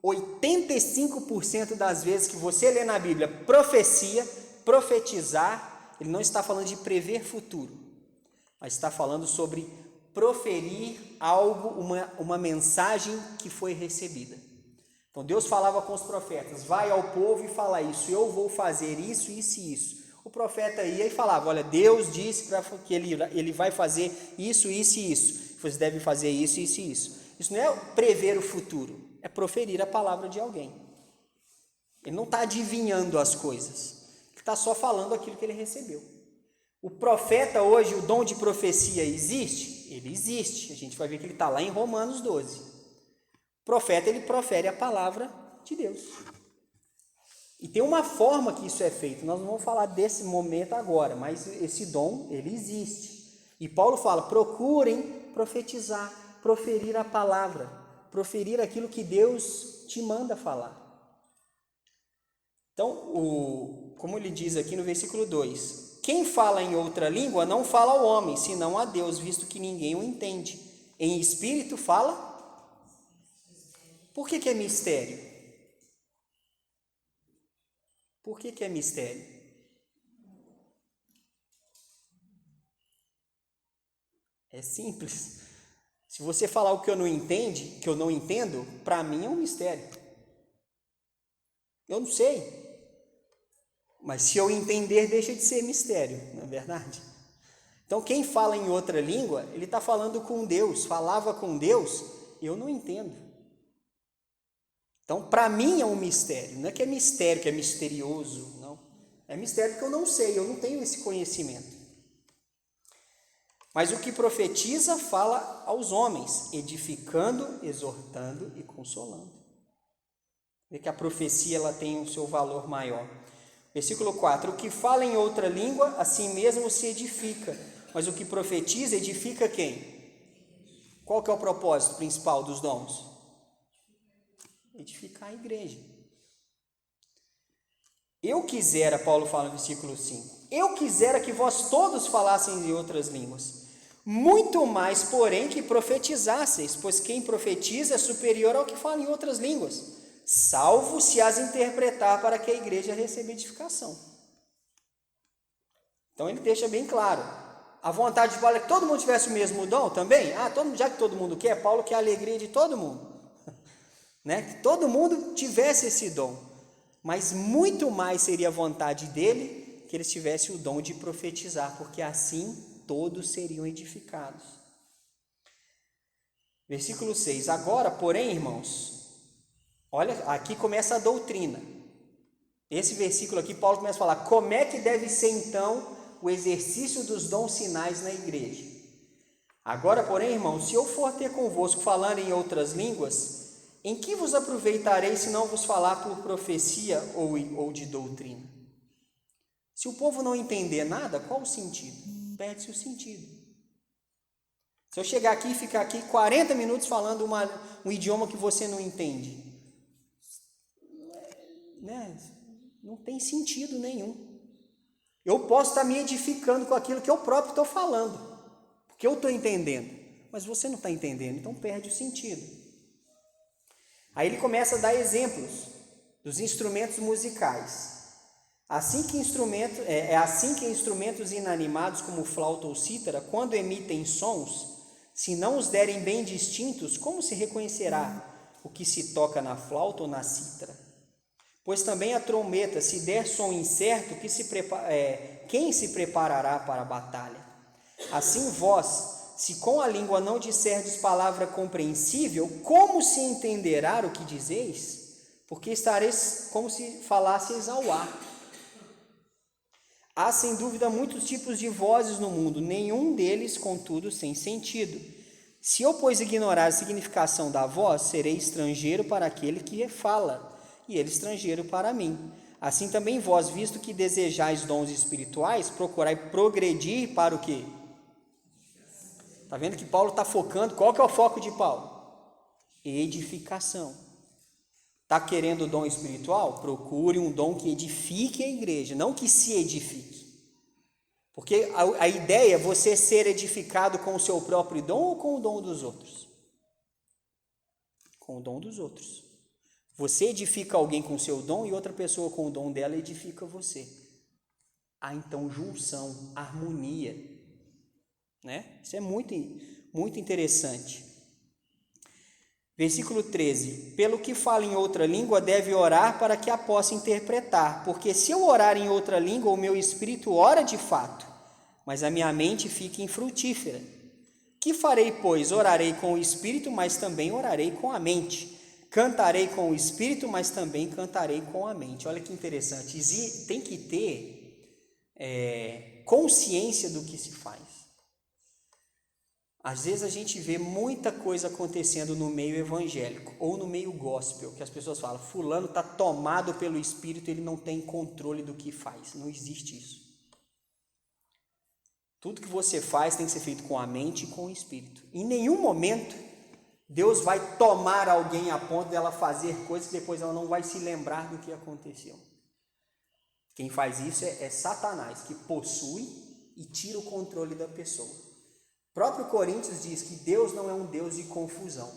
Speaker 1: 85% das vezes que você lê na Bíblia profecia, profetizar, ele não está falando de prever futuro, mas está falando sobre proferir algo, uma mensagem que foi recebida. Então Deus falava com os profetas, vai ao povo e fala isso, eu vou fazer isso, isso e isso. O profeta ia e falava, olha, Deus disse que ele vai fazer isso, isso e isso. Você deve fazer isso, isso e isso. Isso não é prever o futuro, é proferir a palavra de alguém. Ele não está adivinhando as coisas, ele está só falando aquilo que ele recebeu. O profeta hoje, o dom de profecia existe? Ele existe, a gente vai ver que ele está lá em Romanos 12. O profeta, ele profere a palavra de Deus. E tem uma forma que isso é feito. Nós não vamos falar desse momento agora, mas esse dom, ele existe. E Paulo fala, procurem profetizar, proferir a palavra, proferir aquilo que Deus te manda falar. Então, como ele diz aqui no versículo 2, quem fala em outra língua não fala ao homem, senão a Deus, visto que ninguém o entende. Em espírito fala. Por que é mistério? Por que é mistério? É simples. Se você falar o que eu não entendo, para mim é um mistério. Eu não sei. Mas se eu entender, deixa de ser mistério, não é verdade? Então, quem fala em outra língua, ele está falando com Deus, falava com Deus, eu não entendo. Então, para mim é um mistério, não é que é mistério, que é misterioso, não. É mistério porque eu não sei, eu não tenho esse conhecimento. Mas o que profetiza fala aos homens, edificando, exortando e consolando. Vê que a profecia ela tem o seu valor maior. Versículo 4, o que fala em outra língua, assim mesmo se edifica, mas o que profetiza, edifica quem? Qual que é o propósito principal dos dons? Edificar a igreja. Eu quisera, Paulo fala no versículo 5, eu quisera que vós todos falassem em outras línguas, muito mais, porém, que profetizasseis, pois quem profetiza é superior ao que fala em outras línguas, salvo se as interpretar para que a igreja receba edificação. Então ele deixa bem claro, a vontade de Paulo é que todo mundo tivesse o mesmo dom também. Já que todo mundo quer, Paulo quer a alegria de todo mundo, né? Que todo mundo tivesse esse dom, mas muito mais seria a vontade dele que eles tivessem o dom de profetizar, porque assim todos seriam edificados. Versículo 6, agora, porém, irmãos, olha, aqui começa a doutrina. Esse versículo aqui, Paulo começa a falar, como é que deve ser então o exercício dos dons sinais na igreja. Agora, porém, irmãos, se eu for ter convosco falando em outras línguas, em que vos aproveitarei se não vos falar por profecia ou de doutrina? Se o povo não entender nada, qual o sentido? Perde-se o sentido. Se eu chegar aqui e ficar aqui 40 minutos falando um idioma que você não entende, né? Não tem sentido nenhum. Eu posso estar me edificando com aquilo que eu próprio estou falando, porque eu estou entendendo, mas você não está entendendo, então perde o sentido. Aí ele começa a dar exemplos dos instrumentos musicais. Assim que instrumentos inanimados como flauta ou cítara, quando emitem sons, se não os derem bem distintos, como se reconhecerá o que se toca na flauta ou na cítara? Pois também a trombeta, se der som incerto, quem se preparará para a batalha? Assim vós, se com a língua não disserdes palavra compreensível, como se entenderá o que dizeis? Porque estareis como se falasseis ao ar. Há sem dúvida muitos tipos de vozes no mundo, nenhum deles, contudo, sem sentido. Se eu, pois, ignorar a significação da voz, serei estrangeiro para aquele que fala, e ele estrangeiro para mim. Assim também vós, visto que desejais dons espirituais, procurai progredir para o quê? Está vendo que Paulo está focando, qual que é o foco de Paulo? Edificação. Está querendo o dom espiritual? Procure um dom que edifique a igreja, não que se edifique. Porque a ideia é você ser edificado com o seu próprio dom ou com o dom dos outros? Com o dom dos outros. Você edifica alguém com o seu dom e outra pessoa com o dom dela edifica você. Há então junção, harmonia, né? Isso é muito, muito interessante. Versículo 13. Pelo que fala em outra língua, deve orar para que a possa interpretar, porque se eu orar em outra língua, o meu espírito ora de fato, mas a minha mente fica infrutífera. Que farei, pois? Orarei com o espírito, mas também orarei com a mente. Cantarei com o espírito, mas também cantarei com a mente. Olha que interessante. Tem que ter consciência do que se faz. Às vezes a gente vê muita coisa acontecendo no meio evangélico ou no meio gospel, que as pessoas falam, fulano está tomado pelo espírito, ele não tem controle do que faz. Não existe isso. Tudo que você faz tem que ser feito com a mente e com o espírito. Em nenhum momento Deus vai tomar alguém a ponto dela fazer coisas que depois ela não vai se lembrar do que aconteceu. Quem faz isso é Satanás, que possui e tira o controle da pessoa. O próprio Coríntios diz que Deus não é um Deus de confusão.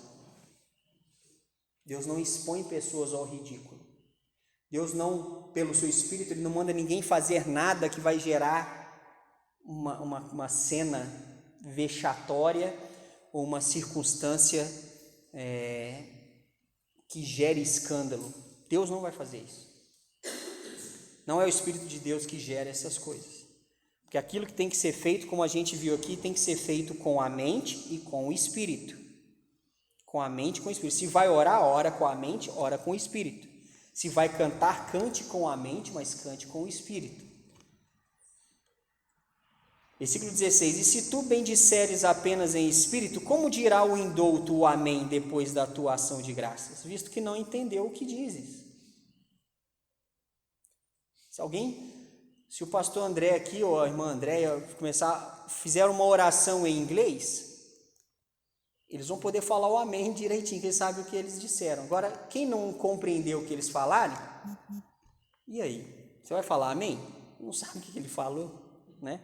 Speaker 1: Deus não expõe pessoas ao ridículo. Deus não, pelo seu Espírito, Ele não manda ninguém fazer nada que vai gerar uma cena vexatória ou uma circunstância que gere escândalo. Deus não vai fazer isso. Não é o Espírito de Deus que gera essas coisas. Porque aquilo que tem que ser feito, como a gente viu aqui, tem que ser feito com a mente e com o Espírito. Com a mente e com o Espírito. Se vai orar, ora com a mente, ora com o Espírito. Se vai cantar, cante com a mente, mas cante com o Espírito. Versículo 16. E se tu bendisseres apenas em espírito, como dirá o indouto o amém depois da tua ação de graças, visto que não entendeu o que dizes? Se o pastor André aqui, ou a irmã Andréia, fizeram uma oração em inglês, eles vão poder falar o amém direitinho, que eles sabem o que eles disseram. Agora, quem não compreendeu o que eles falaram, e aí? Você vai falar amém? Não sabe o que ele falou, né?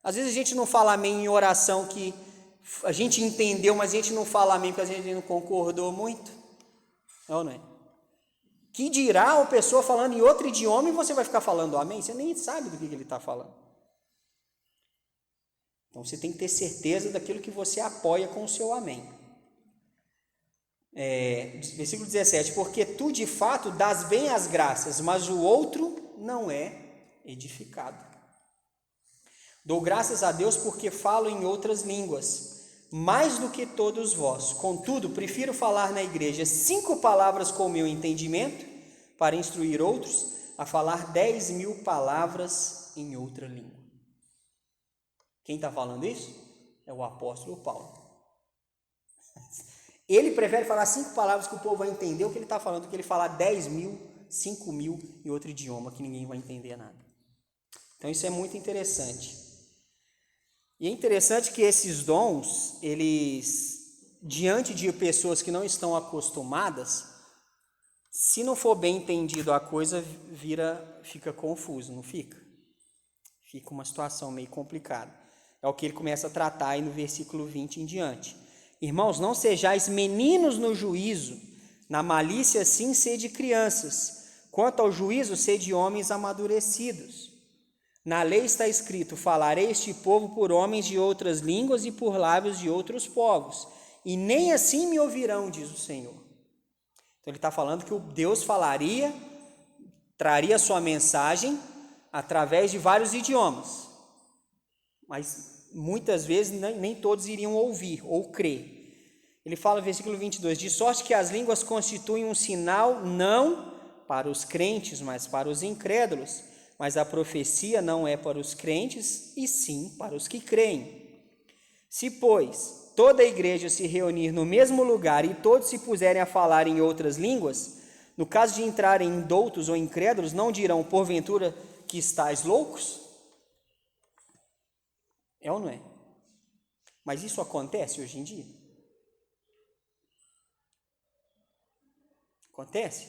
Speaker 1: Às vezes a gente não fala amém em oração que a gente entendeu, mas a gente não fala amém porque a gente não concordou muito. Não é? Que dirá a pessoa falando em outro idioma e você vai ficar falando amém? Você nem sabe do que ele está falando. Então você tem que ter certeza daquilo que você apoia com o seu amém. Versículo 17: porque tu de fato dás bem as graças, mas o outro não é edificado. Dou graças a Deus porque falo em outras línguas, mais do que todos vós. Contudo, prefiro falar na igreja 5 palavras com o meu entendimento, para instruir outros, a falar 10.000 palavras em outra língua. Quem está falando isso? É o apóstolo Paulo. Ele prefere falar 5 palavras que o povo vai entender o que ele está falando, do que ele falar 10.000, 5.000 em outro idioma, que ninguém vai entender nada. Então isso é muito interessante. E é interessante que esses dons, eles, diante de pessoas que não estão acostumadas, se não for bem entendido a coisa, fica confuso, não fica? Fica uma situação meio complicada. É o que ele começa a tratar aí no versículo 20 em diante. Irmãos, não sejais meninos no juízo, na malícia sim sede crianças, quanto ao juízo sede homens amadurecidos. Na lei está escrito: falarei este povo por homens de outras línguas e por lábios de outros povos, e nem assim me ouvirão, diz o Senhor. Então ele está falando que o Deus traria sua mensagem através de vários idiomas, mas muitas vezes nem todos iriam ouvir ou crer. Ele fala no versículo 22, de sorte que as línguas constituem um sinal não para os crentes, mas para os incrédulos, mas a profecia não é para os crentes, e sim para os que creem. Se, pois, toda a igreja se reunir no mesmo lugar e todos se puserem a falar em outras línguas, no caso de entrarem indoutos ou incrédulos, não dirão, porventura, que estáis loucos? É ou não é? Mas isso acontece hoje em dia? Acontece?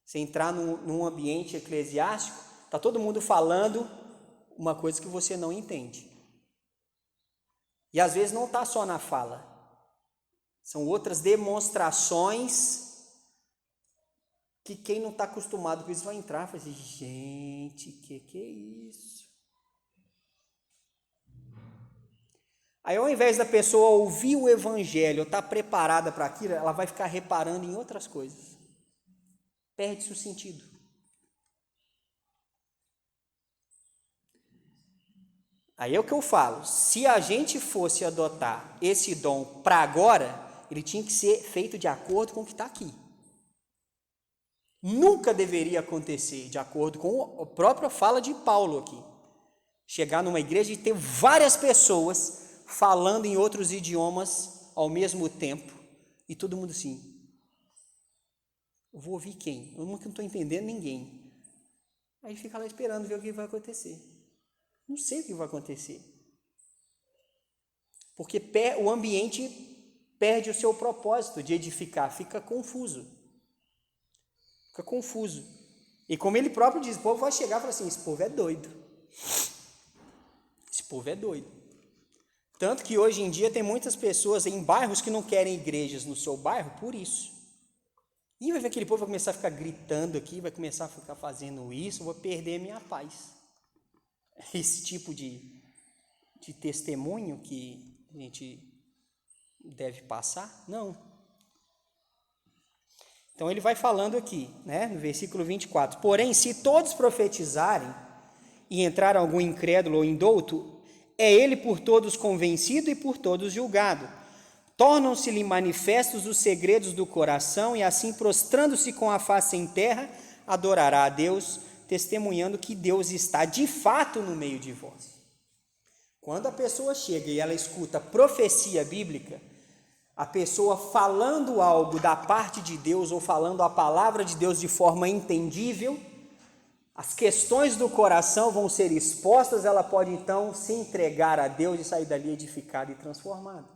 Speaker 1: Você entrar num ambiente eclesiástico, está todo mundo falando uma coisa que você não entende. E às vezes não está só na fala. São outras demonstrações que quem não está acostumado com isso vai entrar e fala assim, gente, que é isso? Aí ao invés da pessoa ouvir o evangelho, estar preparada para aquilo, ela vai ficar reparando em outras coisas. Perde-se o sentido. Aí é o que eu falo, se a gente fosse adotar esse dom para agora, ele tinha que ser feito de acordo com o que está aqui. Nunca deveria acontecer, de acordo com a própria fala de Paulo aqui, chegar numa igreja e ter várias pessoas falando em outros idiomas ao mesmo tempo, e todo mundo assim, eu vou ouvir quem? Eu nunca estou entendendo ninguém. Aí fica lá esperando ver o que vai acontecer. Não sei o que vai acontecer. Porque o ambiente perde o seu propósito de edificar, fica confuso. Fica confuso. E como ele próprio diz, o povo vai chegar e falar assim, esse povo é doido. Esse povo é doido. Tanto que hoje em dia tem muitas pessoas em bairros que não querem igrejas no seu bairro por isso. E vai ver aquele povo vai começar a ficar gritando aqui, vai começar a ficar fazendo isso, eu vou perder a minha paz. Esse tipo de testemunho que a gente deve passar? Não. Então ele vai falando aqui, né, no versículo 24. Porém, se todos profetizarem e entrar algum incrédulo ou indouto, é ele por todos convencido e por todos julgado. Tornam-se-lhe manifestos os segredos do coração, e assim, prostrando-se com a face em terra, adorará a Deus, testemunhando que Deus está de fato no meio de vós. Quando a pessoa chega e ela escuta profecia bíblica, a pessoa falando algo da parte de Deus ou falando a palavra de Deus de forma entendível, as questões do coração vão ser expostas, ela pode então se entregar a Deus e sair dali edificada e transformada.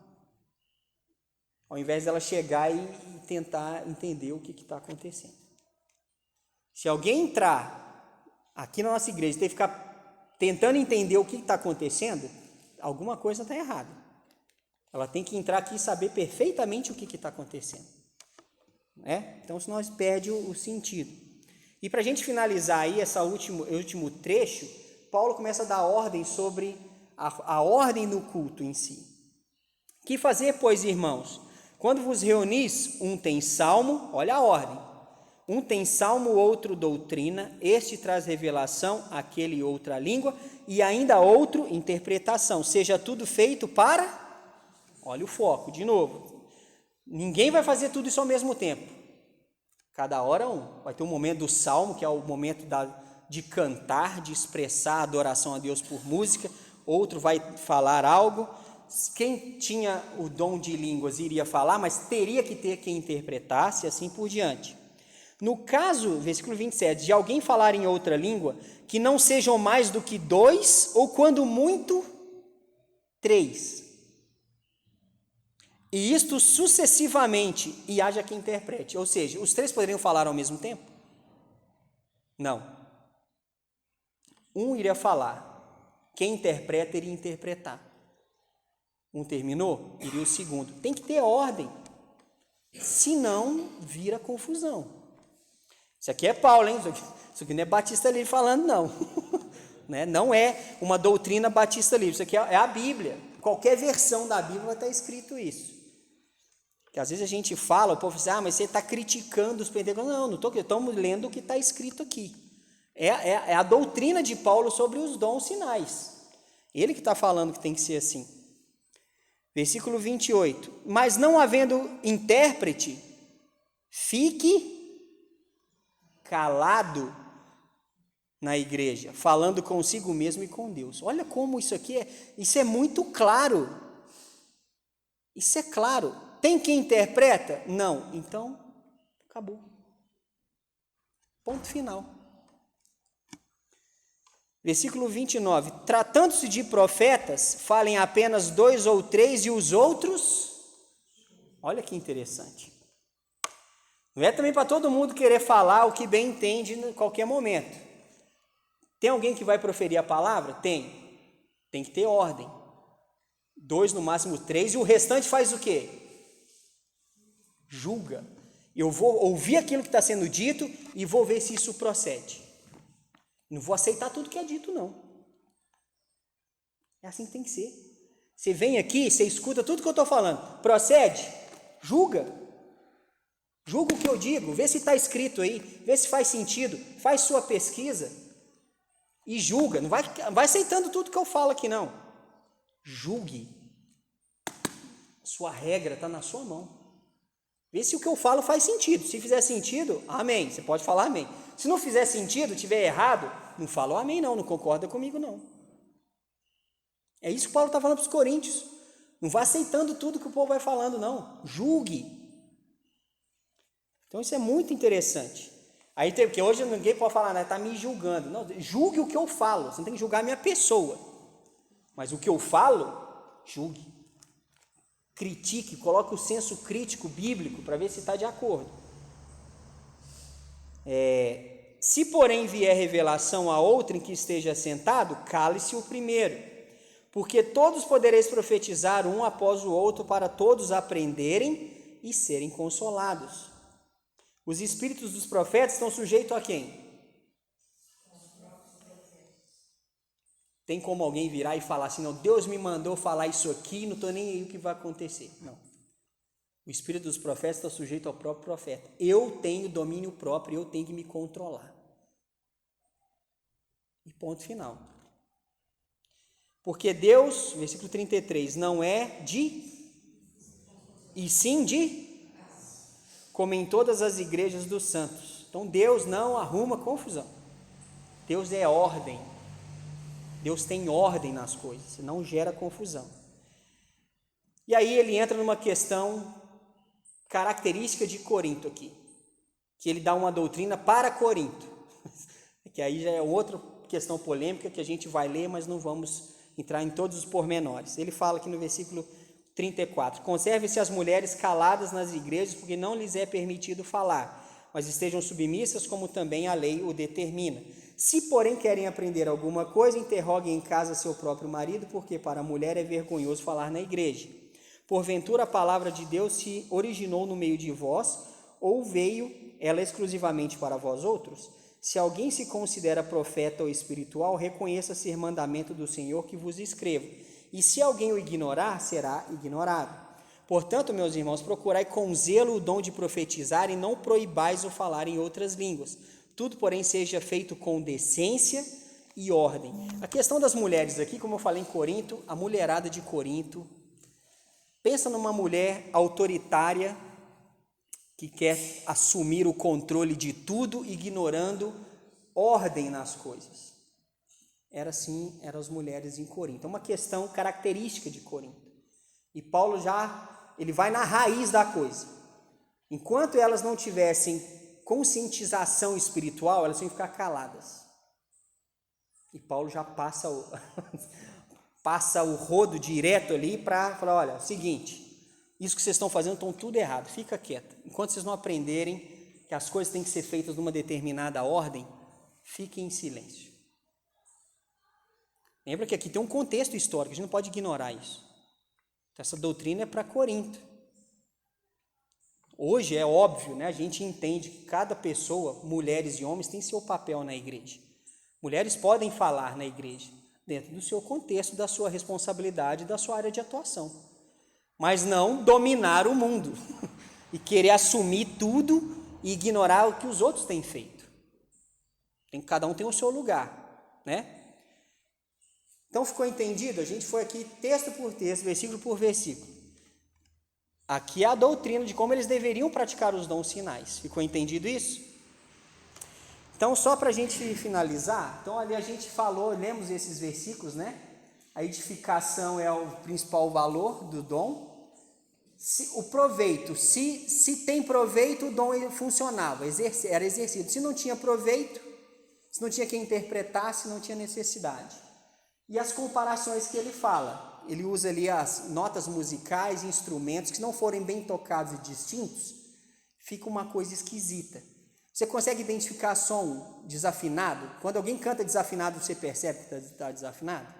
Speaker 1: Ao invés dela chegar e tentar entender o que está acontecendo. Se alguém entrar aqui na nossa igreja, tem que ficar tentando entender o que está acontecendo, alguma coisa está errada. Ela tem que entrar aqui e saber perfeitamente o que está acontecendo. Então, senão nós perde o sentido. E para a gente finalizar aí esse último trecho, Paulo começa a dar ordem sobre a ordem no culto em si. Que fazer, pois, irmãos? Quando vos reunis, um tem salmo, olha a ordem. Um tem salmo, outro doutrina, este traz revelação, aquele outra língua, e ainda outro interpretação. Seja tudo feito para... Olha o foco, de novo. Ninguém vai fazer tudo isso ao mesmo tempo. Cada hora um. Vai ter um momento do salmo, que é o momento de cantar, de expressar a adoração a Deus por música. Outro vai falar algo. Quem tinha o dom de línguas iria falar, mas teria que ter quem interpretasse, e assim por diante. No caso, versículo 27, de alguém falar em outra língua, que não sejam mais do que 2, ou quando muito, 3. E isto sucessivamente, e haja quem interprete. Ou seja, os 3 poderiam falar ao mesmo tempo? Não. Um iria falar, quem interpreta iria interpretar. Um terminou, iria o segundo. Tem que ter ordem, senão vira confusão. Isso aqui é Paulo, hein? Isso aqui não é Batista Livre falando, não. Não é uma doutrina Batista Livre, isso aqui é a Bíblia. Qualquer versão da Bíblia vai estar escrito isso. Porque às vezes a gente fala, o povo diz, mas você está criticando os pentecostais. Não estou, estamos lendo o que está escrito aqui. É a doutrina de Paulo sobre os dons sinais. Ele que está falando que tem que ser assim. Versículo 28. Mas não havendo intérprete, fique calado na igreja, falando consigo mesmo e com Deus. Olha como isso aqui isso é muito claro. Isso é claro. Tem quem interpreta? Não. Então, acabou. Ponto final. Versículo 29. Tratando-se de profetas, falem apenas 2 ou 3 e os outros... Olha que interessante. Não é também para todo mundo querer falar o que bem entende em qualquer momento. Tem alguém que vai proferir a palavra? Tem. Tem que ter ordem. 2, no máximo 3, e o restante faz o quê? Julga. Eu vou ouvir aquilo que está sendo dito e vou ver se isso procede. Não vou aceitar tudo que é dito, não. É assim que tem que ser. Você vem aqui, você escuta tudo que eu estou falando. Procede? Julga. Julga o que eu digo, vê se está escrito aí, vê se faz sentido, faz sua pesquisa e julga. Não vai aceitando tudo que eu falo aqui, não. Julgue. Sua regra está na sua mão. Vê se o que eu falo faz sentido. Se fizer sentido, amém. Você pode falar amém. Se não fizer sentido, tiver errado, não fala o amém, não concorda comigo, não. É isso que Paulo está falando para os coríntios. Não vá aceitando tudo que o povo vai falando, não. Julgue. Então isso é muito interessante. Aí tem, porque hoje ninguém pode falar, está me julgando. Não, julgue o que eu falo. Você não tem que julgar a minha pessoa. Mas o que eu falo, julgue. Critique, coloque o senso crítico bíblico para ver se está de acordo. Se porém vier revelação a outro em que esteja sentado, cale-se o primeiro, porque todos podereis profetizar um após o outro para todos aprenderem e serem consolados. Os espíritos dos profetas estão sujeitos a quem? Tem como alguém virar e falar assim, não, Deus me mandou falar isso aqui, não estou nem aí o que vai acontecer. Não. O espírito dos profetas está sujeito ao próprio profeta. Eu tenho domínio próprio, eu tenho que me controlar. E ponto final. Porque Deus, versículo 33, não é e sim de, como em todas as igrejas dos santos. Então Deus não arruma confusão. Deus é ordem. Deus tem ordem nas coisas, não gera confusão. E aí ele entra numa questão característica de Corinto aqui, que ele dá uma doutrina para Corinto, que aí já é outra questão polêmica que a gente vai ler, mas não vamos entrar em todos os pormenores. Ele fala aqui no versículo 34, conserve-se as mulheres caladas nas igrejas, porque não lhes é permitido falar, mas estejam submissas como também a lei o determina. Se, porém, querem aprender alguma coisa, interroguem em casa seu próprio marido, porque para a mulher é vergonhoso falar na igreja. Porventura a palavra de Deus se originou no meio de vós, ou veio ela exclusivamente para vós outros? Se alguém se considera profeta ou espiritual, reconheça ser mandamento do Senhor que vos escrevo. E se alguém o ignorar, será ignorado. Portanto, meus irmãos, procurai com zelo o dom de profetizar e não proibais o falar em outras línguas. Tudo, porém, seja feito com decência e ordem. A questão das mulheres aqui, como eu falei em Corinto, a mulherada de Corinto, pensa numa mulher autoritária que quer assumir o controle de tudo, ignorando ordem nas coisas. Eram as mulheres em Corinto. É uma questão característica de Corinto. E Paulo ele vai na raiz da coisa. Enquanto elas não tivessem conscientização espiritual, elas iam ficar caladas. E Paulo já passa o rodo direto ali para falar, olha, é o seguinte, isso que vocês estão fazendo estão tudo errado, fica quieto. Enquanto vocês não aprenderem que as coisas têm que ser feitas numa determinada ordem, fiquem em silêncio. Lembra que aqui tem um contexto histórico, a gente não pode ignorar isso. Então, essa doutrina é para Corinto. Hoje é óbvio, né? A gente entende que cada pessoa, mulheres e homens, tem seu papel na igreja. Mulheres podem falar na igreja, dentro do seu contexto, da sua responsabilidade, da sua área de atuação. Mas não dominar o mundo e querer assumir tudo e ignorar o que os outros têm feito. Cada um tem o seu lugar, né? Então ficou entendido? A gente foi aqui texto por texto, versículo por versículo. Aqui é a doutrina de como eles deveriam praticar os dons sinais. Ficou entendido isso? Então, só para a gente finalizar, então ali a gente falou, lemos esses versículos, né? A edificação é o principal valor do dom. O proveito, se tem proveito, o dom funcionava, era exercido. Se não tinha proveito, se não tinha quem interpretasse, não tinha necessidade. E as comparações que ele fala, ele usa ali as notas musicais, instrumentos que não forem bem tocados e distintos, fica uma coisa esquisita. Você consegue identificar som desafinado? Quando alguém canta desafinado, você percebe que está desafinado?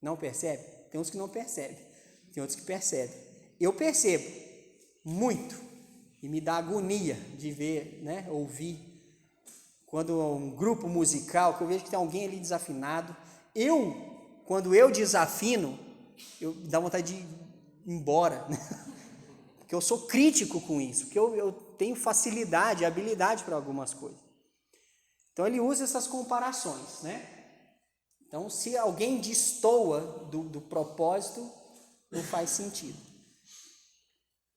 Speaker 1: Não percebe? Tem uns que não percebem, tem outros que percebem. Eu percebo muito e me dá agonia de ver, né, ouvir. Quando um grupo musical, que eu vejo que tem alguém ali desafinado, quando eu desafino, dá vontade de ir embora, né? Porque eu sou crítico com isso, porque eu tenho facilidade, habilidade para algumas coisas. Então ele usa essas comparações, né? Então, se alguém destoa do propósito, não faz sentido.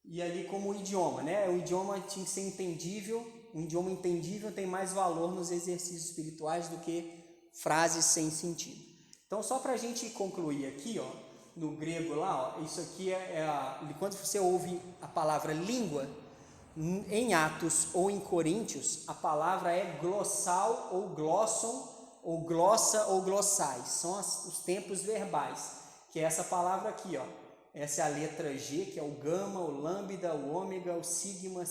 Speaker 1: E ali como o idioma, né? O idioma tinha que ser entendível, um idioma entendível tem mais valor nos exercícios espirituais do que frases sem sentido. Então, só para a gente concluir aqui, ó, no grego lá, ó, isso aqui quando você ouve a palavra língua, em Atos ou em Coríntios, a palavra é glossal ou glosson, ou glossa ou glossais, são os tempos verbais, que é essa palavra aqui, ó. Essa é a letra G, que é o gama, o lambda, o ômega, o sigma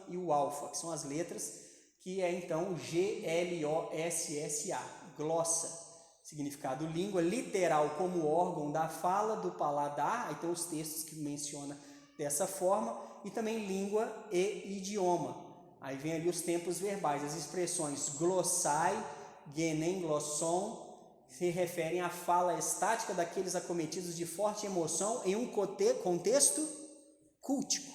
Speaker 1: e o alfa, que são as letras, que é então G-L-O-S-S-A, glossa. Significado língua, literal como órgão da fala, do paladar, aí tem os textos que menciona dessa forma, e também língua e idioma. Aí vem ali os tempos verbais, as expressões glossai, genen, glosson, se referem à fala estática daqueles acometidos de forte emoção em um contexto cultico.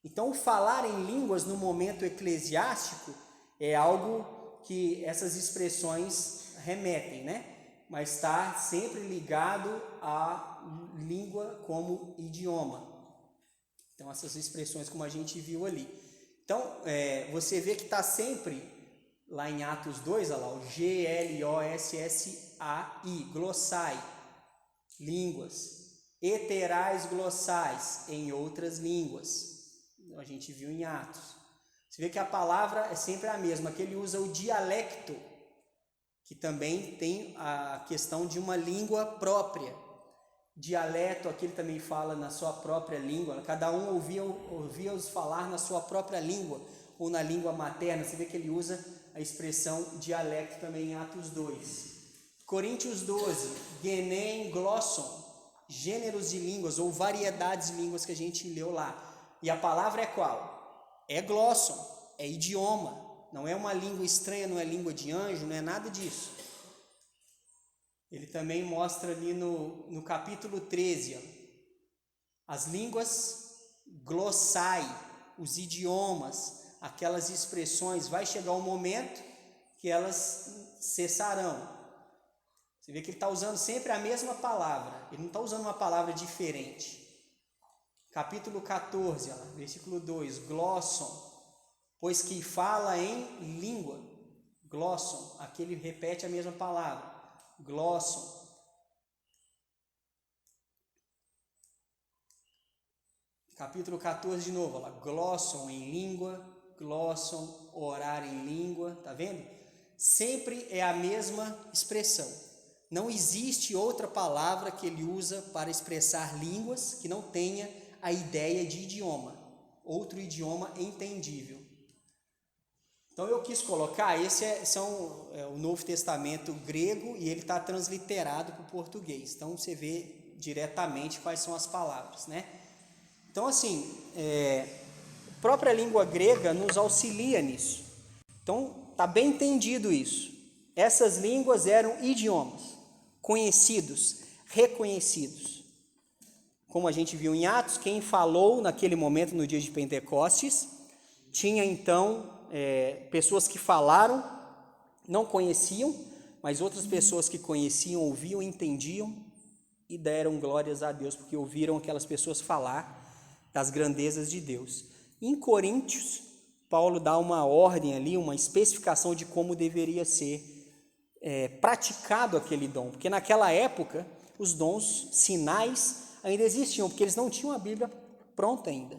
Speaker 1: Então, o falar em línguas no momento eclesiástico é algo que essas expressões remetem, né? Mas está sempre ligado à língua como idioma. Então, essas expressões como a gente viu ali. Então, você vê que está sempre, lá em Atos 2, olha lá, o G-L-O-S-S-A-I, glossai, línguas, heterais glossais, em outras línguas. A gente viu em Atos. Você vê que a palavra é sempre a mesma, que ele usa o dialecto, que também tem a questão de uma língua própria. Dialeto, aqui ele também fala na sua própria língua, cada um ouvia-os falar na sua própria língua. ou na língua materna. Você vê que ele usa a expressão dialecto também em Atos 2. Coríntios 12, genem glosson, gêneros de línguas ou variedades de línguas que a gente leu lá. E a palavra é qual? É glosson, é idioma. Não é uma língua estranha, não é língua de anjo, não é nada disso. Ele também mostra ali no capítulo 13, as línguas glossai, os idiomas, aquelas expressões, vai chegar um momento que elas cessarão. Você vê que ele está usando sempre a mesma palavra, ele não está usando uma palavra diferente. Capítulo 14, versículo 2, glosson, pois que fala em língua, glosson, aqui ele repete a mesma palavra, glosson. Capítulo 14 de novo, glosson em língua, glosson, orar em língua, tá vendo? Sempre é a mesma expressão. Não existe outra palavra que ele usa para expressar línguas que não tenha a ideia de idioma, outro idioma entendível. Então eu quis colocar, esse é o Novo Testamento grego e ele está transliterado para o português. Então você vê diretamente quais são as palavras, né? Então assim, a própria língua grega nos auxilia nisso. Então está bem entendido isso. Essas línguas eram idiomas, conhecidos, reconhecidos. Como a gente viu em Atos, quem falou naquele momento, no dia de Pentecostes, tinha então pessoas que falaram, não conheciam, mas outras pessoas que conheciam, ouviam, entendiam e deram glórias a Deus, porque ouviram aquelas pessoas falar das grandezas de Deus. Em Coríntios, Paulo dá uma ordem ali, uma especificação de como deveria ser praticado aquele dom, porque naquela época os dons, sinais ainda existiam, porque eles não tinham a Bíblia pronta ainda,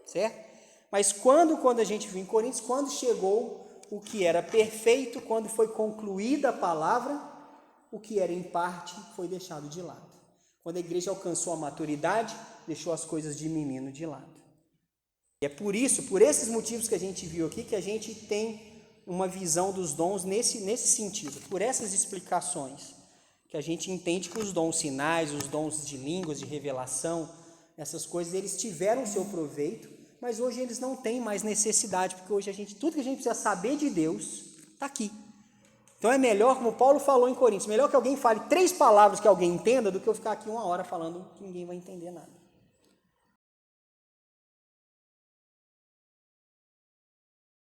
Speaker 1: certo? Mas quando a gente viu em Coríntios, quando chegou o que era perfeito, quando foi concluída a palavra, o que era em parte foi deixado de lado. Quando a igreja alcançou a maturidade, deixou as coisas de menino de lado. E é por isso, por esses motivos que a gente viu aqui, que a gente tem uma visão dos dons nesse sentido, por essas explicações, que a gente entende que os dons sinais, os dons de línguas, de revelação, essas coisas, eles tiveram o seu proveito, mas hoje eles não têm mais necessidade, porque hoje tudo que a gente precisa saber de Deus está aqui. Então é melhor, como Paulo falou em Coríntios, melhor que alguém fale 3 palavras que alguém entenda do que eu ficar aqui 1 hora falando que ninguém vai entender nada.